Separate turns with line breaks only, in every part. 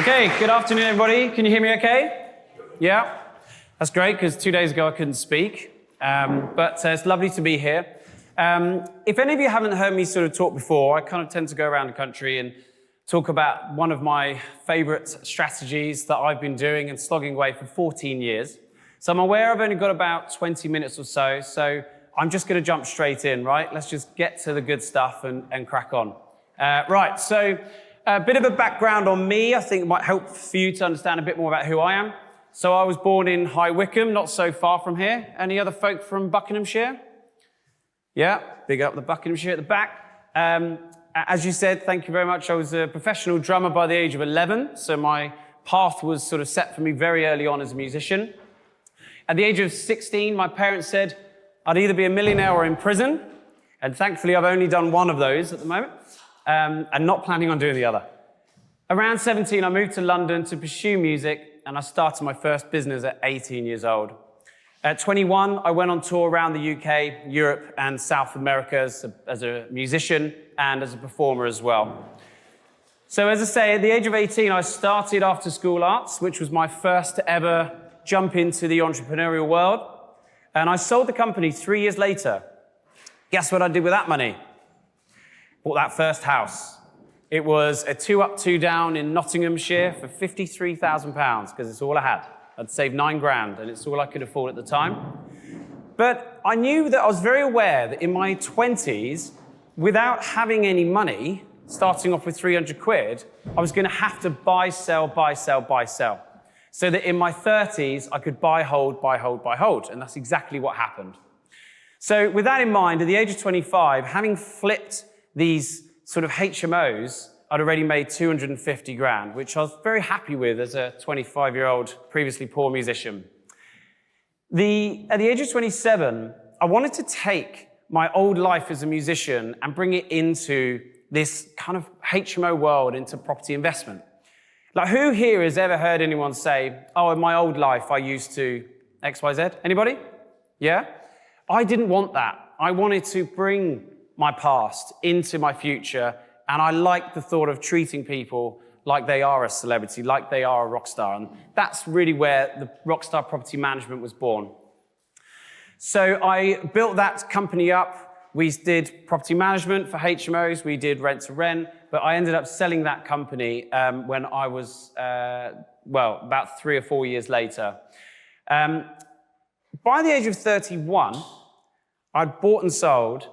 Okay, good afternoon, everybody. Can you hear me okay? Yeah? That's great, because 2 days ago I couldn't speak. But it's lovely to be here. If any of you haven't heard me sort of talk before, I kind of tend to go around the country and talk about one of my favorite strategies that I've been doing and slogging away for 14 years. So I'm aware I've only got about 20 minutes or so I'm just going to jump straight in, right? Let's just get to the good stuff and crack on. Right, so a bit of a background on me. I think it might help for you to understand a bit more about who I am. So I was born in High Wycombe, not so far from here. Any other folk from Buckinghamshire? Yeah, big up the Buckinghamshire at the back. As you said, thank you very much. I was a professional drummer by the age of 11, so my path was sort of set for me very early on as a musician. At the age of 16, my parents said I'd either be a millionaire or in prison, and thankfully I've only done one of those at the moment, and not planning on doing the other. Around 17, I moved to London to pursue music, and I started my first business at 18 years old. At 21, I went on tour around the UK, Europe, and South America as a musician and as a performer as well. So as I say, at the age of 18, I started after school arts, which was my first to ever jump into the entrepreneurial world. And I sold the company 3 years later. Guess what I did with that money? Bought that first house. It was a 2 up, 2 down in Nottinghamshire for £53,000, because it's all I had. I'd saved 9 grand, and it's all I could afford at the time. But I knew that I was very aware that in my 20s, without having any money, starting off with 300 quid, I was going to have to buy, sell, buy, sell, buy, sell. So that in my 30s, I could buy, hold, buy, hold, buy, hold. And that's exactly what happened. So with that in mind, at the age of 25, having flipped these sort of HMOs, I'd already made 250 grand, which I was very happy with as a 25-year-old, previously poor musician. At the age of 27, I wanted to take my old life as a musician and bring it into this kind of HMO world, into property investment. Like, who here has ever heard anyone say, oh, in my old life, I used to X, Y, Z? Anybody? Yeah? I didn't want that. I wanted to bring my past into my future, and I like the thought of treating people like they are a celebrity, like they are a rock star. And that's really where the Rockstar Property Management was born. So I built that company up. We did property management for HMOs. We did rent to rent. But I ended up selling that company when I was, about 3 or 4 years later. By the age of 31, I'd bought and sold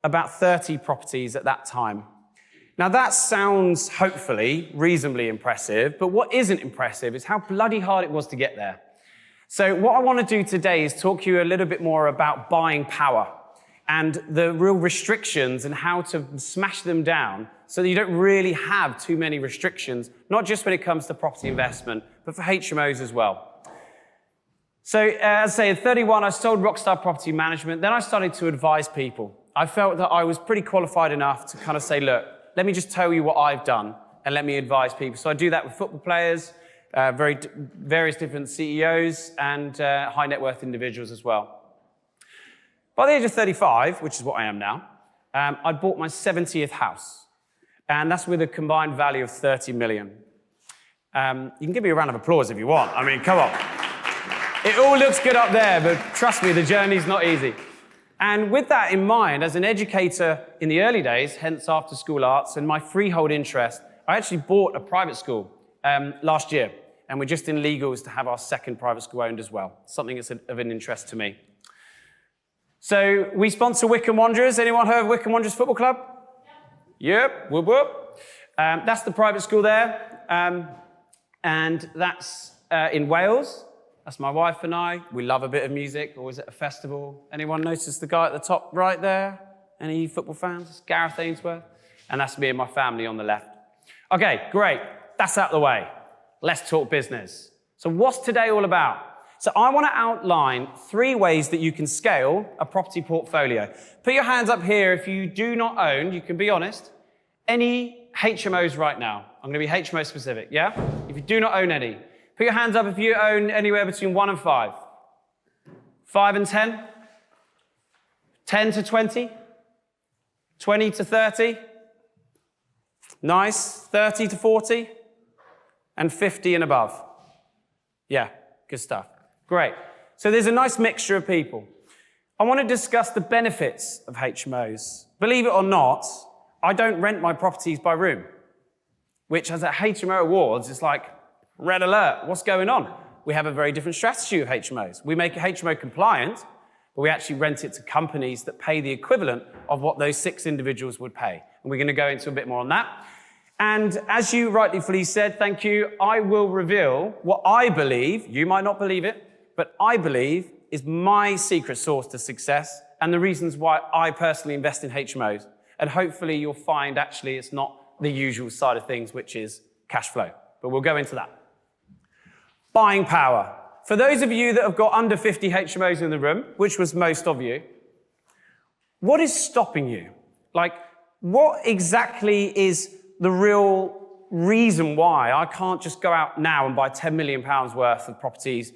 about 30 properties at that time. Now that sounds, hopefully, reasonably impressive, but what isn't impressive is how bloody hard it was to get there. So what I want to do today is talk to you a little bit more about buying power and the real restrictions and how to smash them down so that you don't really have too many restrictions, not just when it comes to property investment, but for HMOs as well. So as I say, at 31, I sold Rockstar Property Management. Then I started to advise people. I felt that I was pretty qualified enough to kind of say, look, let me just tell you what I've done and let me advise people. So I do that with football players, various different CEOs, and high net worth individuals as well. By the age of 35, which is what I am now, I'd bought my 70th house. And that's with a combined value of 30 million. You can give me a round of applause if you want. I mean, come on. It all looks good up there, but trust me, the journey's not easy. And with that in mind, as an educator in the early days, hence after school arts, and my freehold interest, I actually bought a private school last year. And we're just in legals to have our second private school owned as well. Something that's of an interest to me. So we sponsor Wycombe Wanderers. Anyone heard of Wycombe Wanderers Football Club? Yep, whoop whoop. That's the private school there. And that's in Wales. That's my wife and I. We love a bit of music, always at a festival. Anyone notice the guy at the top right there? Any football fans? It's Gareth Ainsworth. And that's me and my family on the left. Okay, great. That's out of the way. Let's talk business. So what's today all about? So I want to outline 3 ways that you can scale a property portfolio. Put your hands up here if you do not own, you can be honest, any HMOs right now. I'm going to be HMO specific, yeah? If you do not own any. Put your hands up if you own anywhere between 1 and 5. 5 and 10? 10 to 20? 20 to 30? Nice. 30 to 40? and 50 and above. Yeah, good stuff. Great. So there's a nice mixture of people. I want to discuss the benefits of HMOs. Believe it or not, I don't rent my properties by room, which as at HMO Awards, it's like, red alert, what's going on? We have a very different strategy with HMOs. We make it HMO compliant, but we actually rent it to companies that pay the equivalent of what those 6 individuals would pay. And we're going to go into a bit more on that. And as you rightfully said, thank you, I will reveal what I believe, you might not believe it, but I believe is my secret sauce to success and the reasons why I personally invest in HMOs. And hopefully you'll find actually it's not the usual side of things, which is cash flow. But we'll go into that. Buying power. For those of you that have got under 50 HMOs in the room, which was most of you, what is stopping you? Like, what exactly is the real reason why I can't just go out now and buy £10 million worth of properties,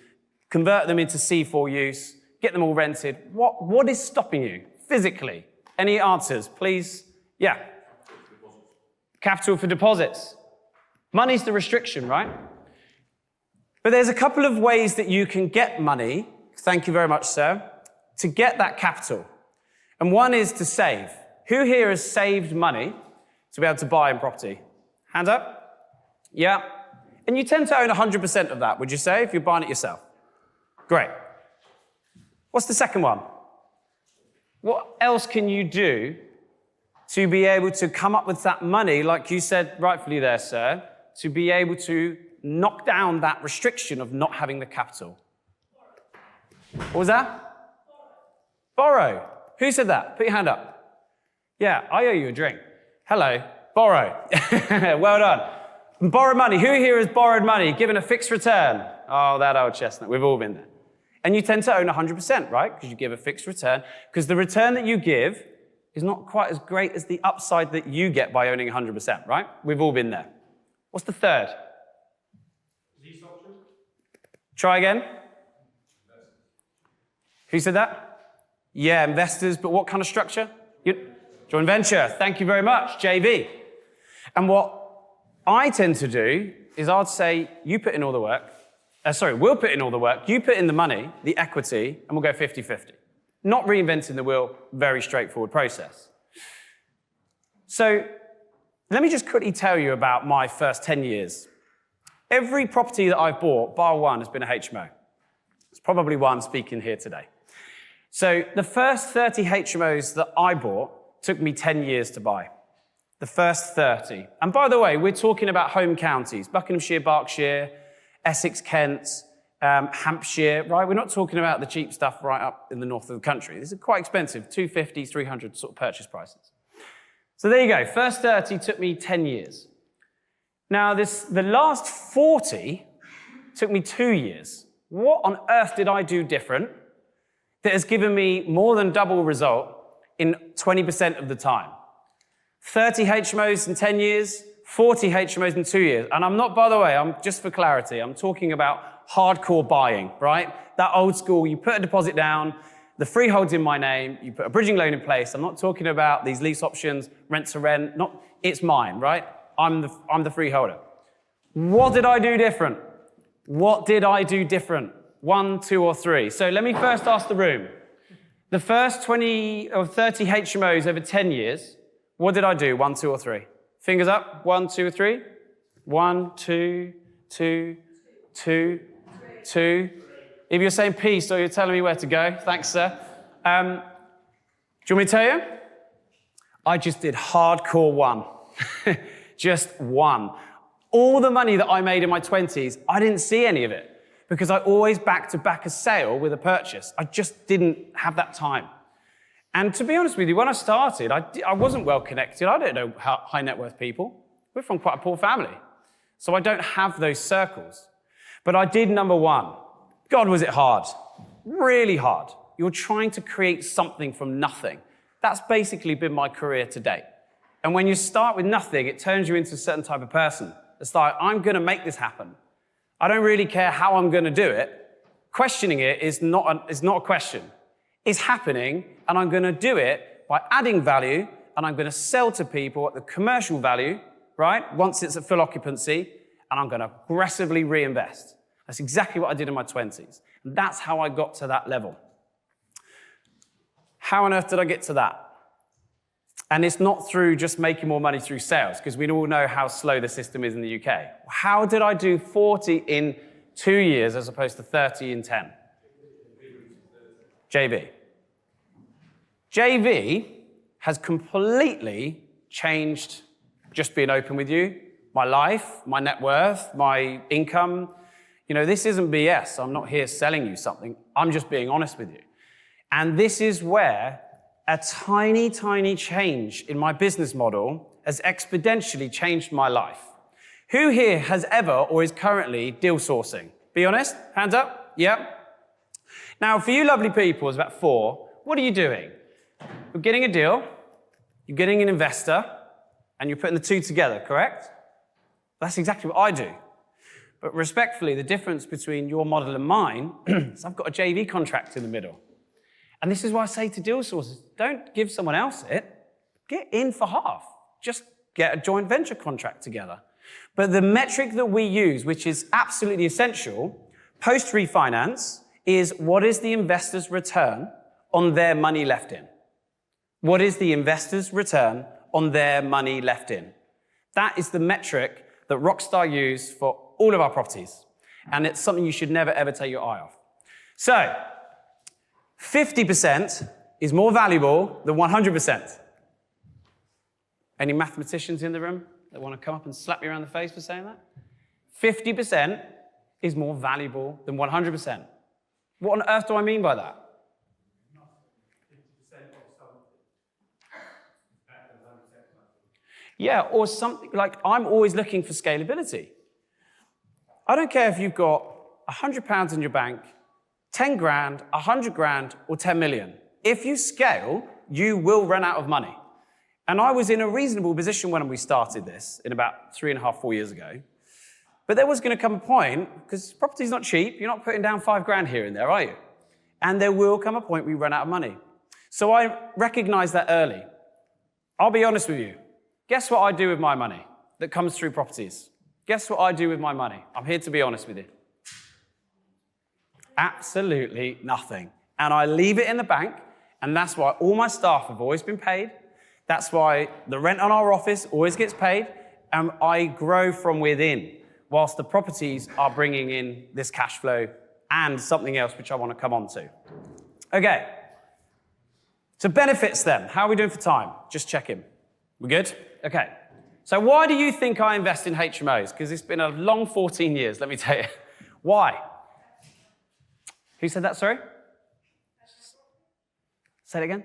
convert them into C4 use, get them all rented? What is stopping you physically? Any answers, please? Yeah. Capital for deposits. Money's the restriction, right? But there's a couple of ways that you can get money, thank you very much, sir, to get that capital. And one is to save. Who here has saved money to be able to buy in property? Hands up? Yeah. And you tend to own 100% of that, would you say, if you're buying it yourself? Great. What's the second one? What else can you do to be able to come up with that money, like you said rightfully there, sir, to be able to knock down that restriction of not having the capital? What was that? Borrow. Who said that? Put your hand up. Yeah, I owe you a drink. Hello. Borrow. Well done. Borrow money. Who here has borrowed money, given a fixed return? Oh, that old chestnut. We've all been there. And you tend to own 100%, right? Because you give a fixed return. Because the return that you give is not quite as great as the upside that you get by owning 100%, right? We've all been there. What's the third? Lease option. Try again. Investors. Who said that? Yeah, investors, but what kind of structure? Joint venture. Thank you very much, JV. And what I tend to do is I'd say, you put in all the work. We'll put in all the work. You put in the money, the equity, and we'll go 50-50. Not reinventing the wheel, very straightforward process. So let me just quickly tell you about my first 10 years. Every property that I've bought, bar one, has been a HMO. It's probably why I'm speaking here today. So the first 30 HMOs that I bought took me 10 years to buy. The first 30. And by the way, we're talking about home counties, Buckinghamshire, Berkshire, Essex, Kent, Hampshire, right? We're not talking about the cheap stuff right up in the north of the country. These are quite expensive, 250, 300 sort of purchase prices. So there you go. First 30 took me 10 years. Now, the last 40 took me 2 years. What on earth did I do different that has given me more than double result in 20% of the time? 30 HMOs in 10 years, 40 HMOs in 2 years. And I'm not, by the way, just for clarity, I'm talking about hardcore buying, right? That old school, you put a deposit down, the freehold's in my name, you put a bridging loan in place. I'm not talking about these lease options, rent to rent, it's mine, right? I'm the freeholder. What did I do different? What did I do different? 1, 2, or 3? So let me first ask the room. The first 20 or 30 HMOs over 10 years, what did I do? 1, 2, or 3? Fingers up. 1, 2, or 3? 1, 2, 2, 2, 2. If you're saying peace or you're telling me where to go, thanks, sir. Do you want me to tell you? I just did hardcore 1. Just 1. All the money that I made in my 20s, I didn't see any of it because I always back-to-back a sale with a purchase. I just didn't have that time. And to be honest with you, when I started, I wasn't well connected. I don't know high net worth people. We're from quite a poor family. So I don't have those circles. But I did number 1. God, was it hard. Really hard. You're trying to create something from nothing. That's basically been my career to date. And when you start with nothing, it turns you into a certain type of person. It's like, I'm going to make this happen. I don't really care how I'm going to do it. Questioning it is not a question. It's happening, and I'm going to do it by adding value, and I'm going to sell to people at the commercial value, right, once it's at full occupancy, and I'm going to aggressively reinvest. That's exactly what I did in my 20s. And that's how I got to that level. How on earth did I get to that? And it's not through just making more money through sales, because we all know how slow the system is in the UK. How did I do 40 in 2 years as opposed to 30 in 10? JV. JV has completely changed, just being open with you, my life, my net worth, my income. You know, this isn't BS. I'm not here selling you something. I'm just being honest with you. And this is where a tiny, tiny change in my business model has exponentially changed my life. Who here has ever or is currently deal sourcing? Be honest, hands up, yep. Now, for you lovely people, it's about 4, what are you doing? You're getting a deal, you're getting an investor, and you're putting the two together, correct? That's exactly what I do. But respectfully, the difference between your model and mine is I've got a JV contract in the middle. And this is why I say to deal sources, don't give someone else it. Get in for half. Just get a joint venture contract together. But the metric that we use, which is absolutely essential, post-refinance, is what is the investor's return on their money left in? What is the investor's return on their money left in? That is the metric that Rockstar use for all of our properties. And it's something you should never, ever take your eye off. So, 50% is more valuable than 100%. Any mathematicians in the room that want to come up and slap me around the face for saying that? 50% is more valuable than 100%. What on earth do I mean by that? Yeah, or something like I'm always looking for scalability. I don't care if you've got £100 in your bank, 10 grand, 100 grand, or 10 million. If you scale, you will run out of money. And I was in a reasonable position when we started this in about 3.5, 4 years ago. But there was going to come a point, because property's not cheap, you're not putting down 5 grand here and there, are you? And there will come a point we run out of money. So I recognized that early. I'll be honest with you. Guess what I do with my money that comes through properties? Guess what I do with my money? I'm here to be honest with you. Absolutely nothing. And I leave it in the bank, and that's why all my staff have always been paid. That's why the rent on our office always gets paid, and I grow from within, whilst the properties are bringing in this cash flow and something else which I want to come on to. Okay. So benefits then. How are we doing for time? Just checking. We good? Okay. So why do you think I invest in HMOs? Because it's been a long 14 years, let me tell you. Why? Who said that, sorry? Say it again.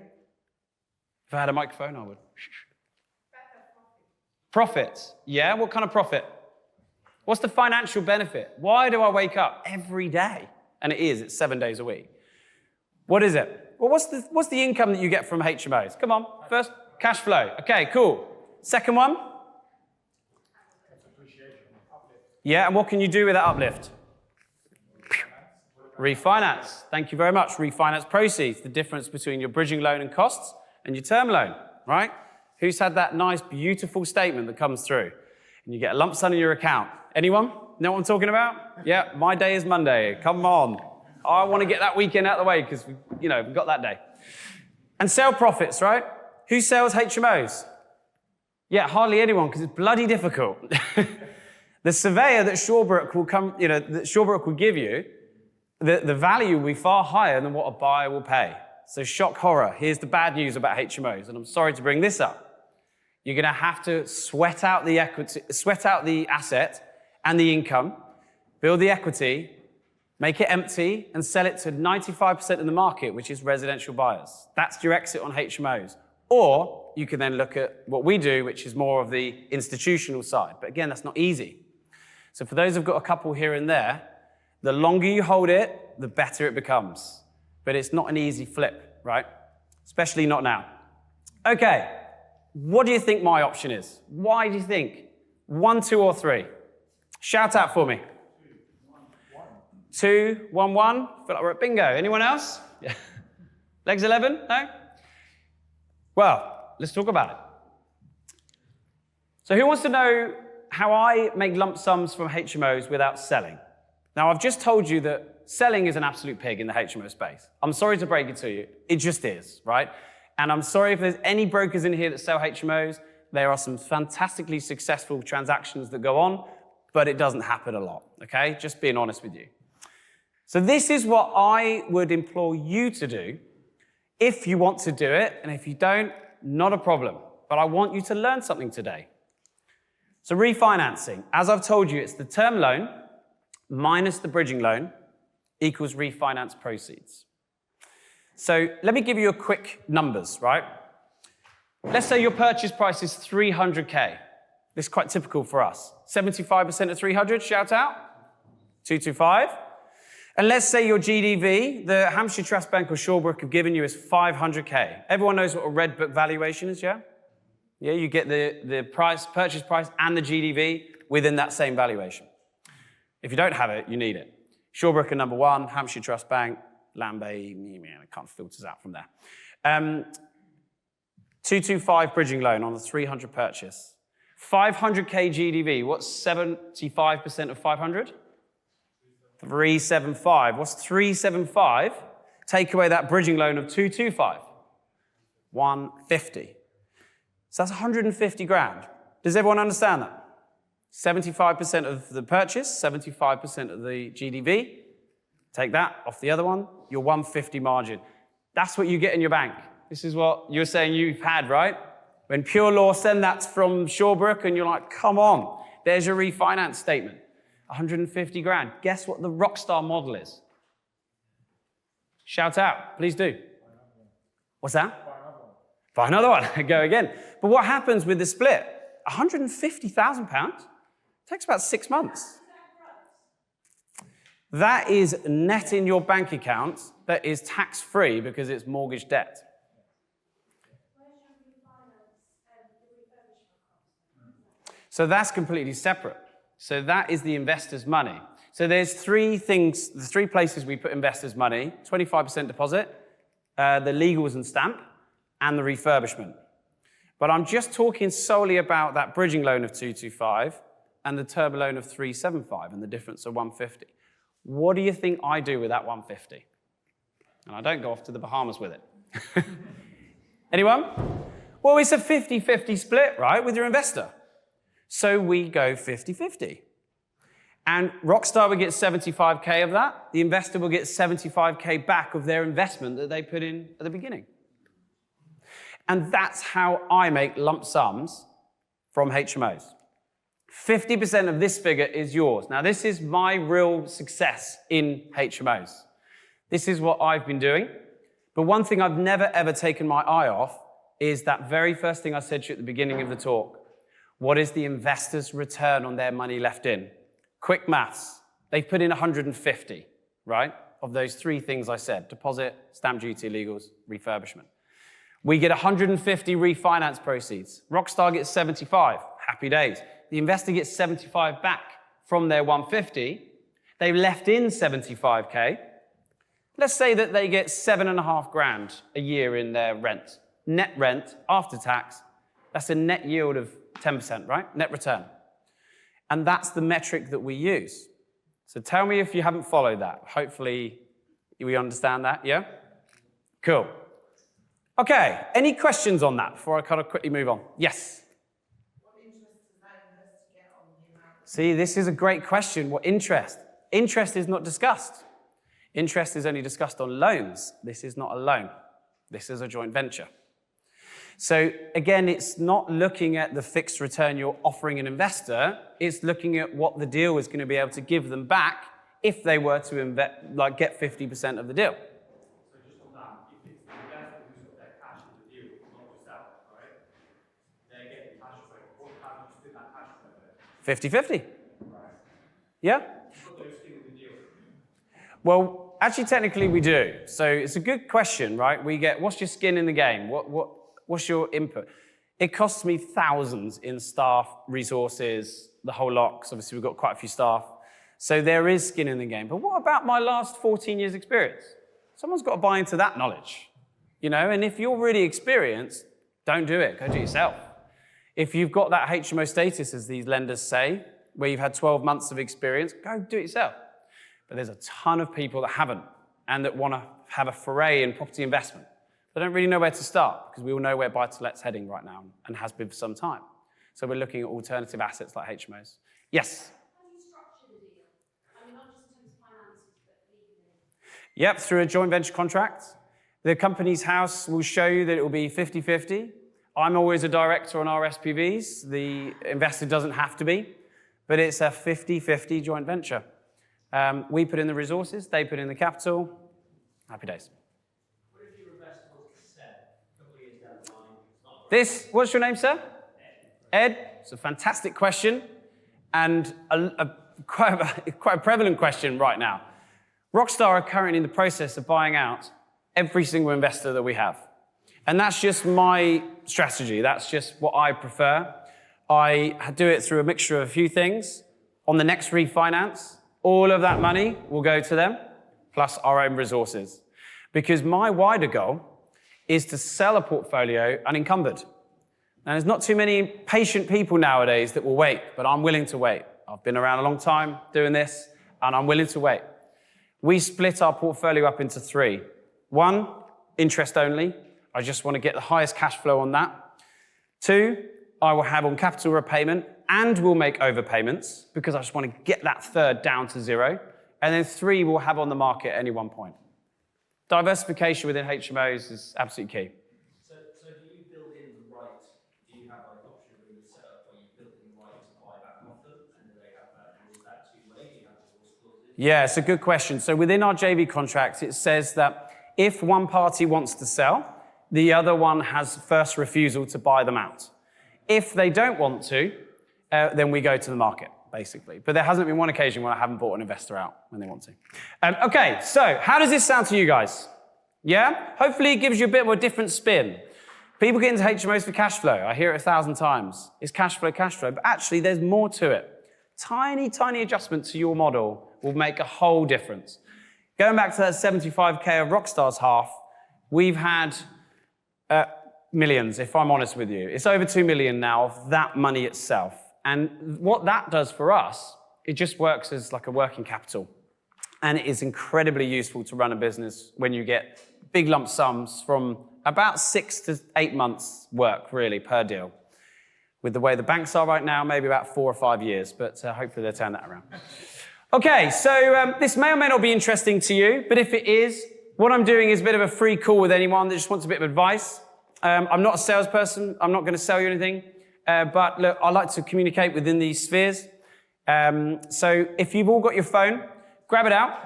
If I had a microphone, I would. Profits. Yeah, what kind of profit? What's the financial benefit? Why do I wake up every day? And it's 7 days a week. What is it? Well, what's the income that you get from HMOs? Come on, first, cash flow. Okay, cool. Second one? Yeah, and what can you do with that uplift? Refinance. Thank you very much. Refinance proceeds, the difference between your bridging loan and costs and your term loan, right? Who's had that nice, beautiful statement that comes through? And you get a lump sum in your account. Anyone? Know what I'm talking about? Yeah, my day is Monday. Come on. I want to get that weekend out of the way because, we've got that day. And sell profits, right? Who sells HMOs? Yeah, hardly anyone because it's bloody difficult. The surveyor that Shawbrook will come, that Shawbrook will give you, the value will be far higher than what a buyer will pay. So shock horror. Here's the bad news about HMOs, and I'm sorry to bring this up. You're going to have to sweat out the equity, sweat out the asset and the income, build the equity, make it empty, and sell it to 95% of the market, which is residential buyers. That's your exit on HMOs. Or you can then look at what we do, which is more of the institutional side. But again, that's not easy. So for those who've got a couple here and there, the longer you hold it, the better it becomes. But it's not an easy flip, right? Especially not now. Okay, what do you think my option is? Why do you think? 1, 2, or 3? Shout out for me. 2, 1, 1. Feel like we're at bingo. Anyone else? Yeah. Legs 11? No? Well, let's talk about it. So who wants to know how I make lump sums from HMOs without selling. Now, I've just told you that selling is an absolute pig in the HMO space. I'm sorry to break it to you. It just is, right? And I'm sorry if there's any brokers in here that sell HMOs. There are some fantastically successful transactions that go on, but it doesn't happen a lot, okay? Just being honest with you. So this is what I would implore you to do if you want to do it, and if you don't, not a problem. But I want you to learn something today. So refinancing, as I've told you, it's the term loan minus the bridging loan equals refinance proceeds. So let me give you a quick numbers, right? Let's say your purchase price is 300K. This is quite typical for us. 75% of 300, shout out. 225. And let's say your GDV, the Hampshire Trust Bank or Shawbrook have given you is 500K. Everyone knows what a red book valuation is, yeah? Yeah, you get the price, purchase price and the GDV within that same valuation. If you don't have it, you need it. Shawbrook are number one, Hampshire Trust Bank, Lambay, man, I can't filter out from there. 225 bridging loan on the 300 purchase. 500K GDV, what's 75% of 500? 375. What's 375? Take away that bridging loan of 225. 150. So that's 150 grand. Does everyone understand that? 75% of the purchase, 75% of the GDV. Take that off the other one, your 150 margin. That's what you get in your bank. This is what you're saying you've had, right? When Pure Law send that from Shawbrook and you're like, come on, there's your refinance statement. 150 grand. Guess what the Rockstar model is? Shout out, please do. What's that? Buy another one. Go again. But what happens with the split? £150,000 takes about 6 months. That is net in your bank account that is tax-free because it's mortgage debt. So that's completely separate. So that is the investor's money. So there's three things, the three places we put investors' money: 25% deposit, the legals and stamp, and the refurbishment. But I'm just talking solely about that bridging loan of 225 and the turbo loan of 375 and the difference of 150. What do you think I do with that 150? And I don't go off to the Bahamas with it. Anyone? Well, it's a 50-50 split, right, with your investor. So we go 50-50. And Rockstar will get 75K of that. The investor will get 75K back of their investment that they put in at the beginning. And that's how I make lump sums from HMOs. 50% of this figure is yours. Now, this is my real success in HMOs. This is what I've been doing. But one thing I've never, ever taken my eye off is that very first thing I said to you at the beginning of the talk. What is the investor's return on their money left in? Quick maths. They've put in 150, right? Of those three things I said: deposit, stamp duty, legals, refurbishment. We get 150 refinance proceeds. Rockstar gets 75. Happy days. The investor gets 75 back from their 150. They've left in 75K. Let's say that they get 7.5 grand a year in their rent. Net rent after tax. That's a net yield of 10%, right? Net return. And that's the metric that we use. So tell me if you haven't followed that. Hopefully we understand that, yeah? Cool. Okay, any questions on that before I kind of quickly move on? Yes?
What interest does that investor get on the amount?
See, this is a great question. What interest? Interest is not discussed. Interest is only discussed on loans. This is not a loan. This is a joint venture. So again, it's not looking at the fixed return you're offering an investor. It's looking at what the deal is going to be able to give them back if they were to get 50% of the deal.
So just on that, if it's the investor who's got their cash in the deal, not yourself, right? They're getting cash flow. How do you split that cash flow?
50-50. Right. Yeah?
You've got no skin in the deal.
Well, actually, technically we do. So it's a good question, right? We get, what's your skin in the game? What's your input? It costs me thousands in staff, resources, the whole lot, because obviously we've got quite a few staff. So there is skin in the game. But what about my last 14 years experience? Someone's got to buy into that knowledge, you know? And if you're really experienced, don't do it. Go do it yourself. If you've got that HMO status, as these lenders say, where you've had 12 months of experience, go do it yourself. But there's a ton of people that haven't and that want to have a foray in property investment. They don't really know where to start because we all know where buy-to-let's heading right now and has been for some time. So we're looking at alternative assets like HMOs. Yes?
How do you structure the deal? I mean, not just in terms of finances, but legally.
Yep, through a joint venture contract. The company's house will show you that it will be 50-50. I'm always a director on our SPVs. The investor doesn't have to be, but it's a 50-50 joint venture. We put in the resources, they put in the capital. Happy days.
What if your investor was to sell a couple of years down the line?
What's your name, sir? Ed. It's a fantastic question and quite a prevalent question right now. Rockstar are currently in the process of buying out every single investor that we have. And that's just my strategy. That's just what I prefer. I do it through a mixture of a few things. On the next refinance, all of that money will go to them, plus our own resources. Because my wider goal is to sell a portfolio unencumbered. Now, there's not too many patient people nowadays that will wait, but I'm willing to wait. I've been around a long time doing this, and I'm willing to wait. We split our portfolio up into 3. 1, interest only. I just want to get the highest cash flow on that. 2, I will have on capital repayment and will make overpayments because I just want to get that third down to 0. And then 3 we'll have on the market at any one point. Diversification within HMOs is absolutely key.
So do you build in the right, do you have like option with the setup where you build in the right to buy back off them and do they have that, or is that two-way? Do you have divorce clauses?
Yeah, it's a good question. So within our JV contracts, it says that if one party wants to sell, the other one has first refusal to buy them out. If they don't want to, then we go to the market, basically. But there hasn't been one occasion when I haven't bought an investor out when they want to. Okay, so how does this sound to you guys? Yeah? Hopefully it gives you a bit of a different spin. People get into HMOs for cash flow. I hear it 1,000 times. It's cash flow, but actually there's more to it. Tiny, tiny adjustment to your model will make a whole difference. Going back to that 75K of Rockstar's half, we've had millions, if I'm honest with you. It's over 2 million now of that money itself. And what that does for us, it just works as like a working capital. And it is incredibly useful to run a business when you get big lump sums from about 6 to 8 months work, really, per deal. With the way the banks are right now, maybe about 4 or 5 years, but hopefully they'll turn that around. Okay, so this may or may not be interesting to you, but if it is, what I'm doing is a bit of a free call with anyone that just wants a bit of advice. I'm not a salesperson. I'm not going to sell you anything. But look, I like to communicate within these spheres. So if you've all got your phone, grab it out,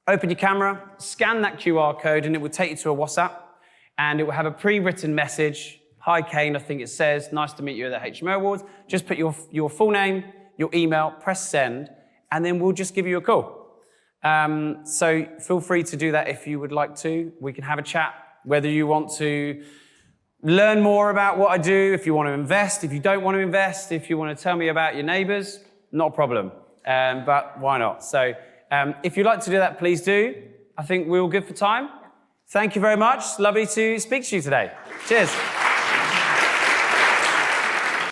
open your camera, scan that QR code, and it will take you to a WhatsApp. And it will have a pre-written message. Hi, Kane, I think it says, nice to meet you at the HMO Awards. Just put your full name, your email, press send, and then we'll just give you a call. So feel free to do that if you would like to. We can have a chat, whether you want to learn more about what I do, if you want to invest, if you don't want to invest, if you want to tell me about your neighbors, not a problem. But why not? So if you'd like to do that, please do. I think we're all good for time. Thank you very much. Lovely to speak to you today. Cheers.